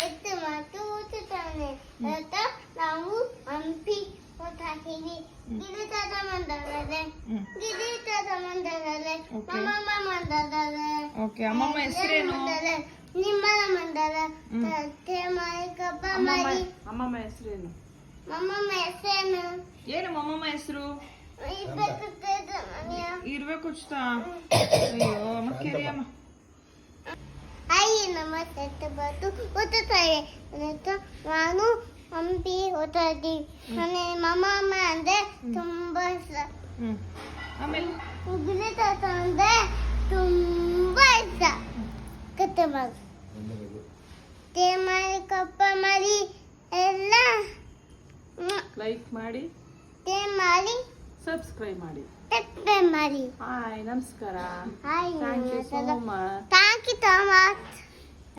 ಎತ್ತು ಮತ್ತು ಊಟತಾನೆ ನಾವು ಹಂಪಿ ಹಾಕಿದ್ವಿ ಗಿರಿತಾದ ಮಂದರದೆ ಅಮ್ಮಮ್ಮ ಮಂದರದೆ ಅಮ್ಮಮ್ಮ ಹೆಸರೇನು? ನಿಮ್ಮನ ಮಂದರ ಕಪ್ಪ ಮರಿ ಅಮ್ಮಮ್ಮ ಹೆಸರೇನು? ಮಮ್ಮಮ್ಮ ಹೆಸರೇನು ಏನು ಮಮ್ಮಮ್ಮ ಹೆಸರು? ಇರ್ಬೇಕು ಉಚಿತ. ಅಯ್ಯೋ ಅಮ್ಮ ಕೇಳಿ ಅಮ್ಮ. ಹಾಯ್ ನಮಸ್ತೆ ಬಂತು ಓದುತ್ತಾರೆ ನಾನು ಹಂಪಿ ಓದ್ತೀನಿ. ನನ್ನ ಮಮ್ಮಮ್ಮ ಅಂದ್ರೆ ತುಂಬಾ ಇಷ್ಟ. ಆಮೇಲೆ ಗಿರಿತಾತ ಅಂದ್ರೆ ತುಂಬಾ ಇಷ್ಟ. ಕತ್ತೆ ಮರಿ ಮರಿ ಕಪ್ಪ ಮರಿ ಎಲ್ಲ ಲೈಕ್ ಮಾಡಿ ಮಾಡಿ ಸಬ್ಸ್ಕ್ರೈಬ್ ಮಾಡಿ ಮಾಡಿ. ಹಾಯ್ ನಮಸ್ಕಾರ. Hi thank you so much. Thank you so much.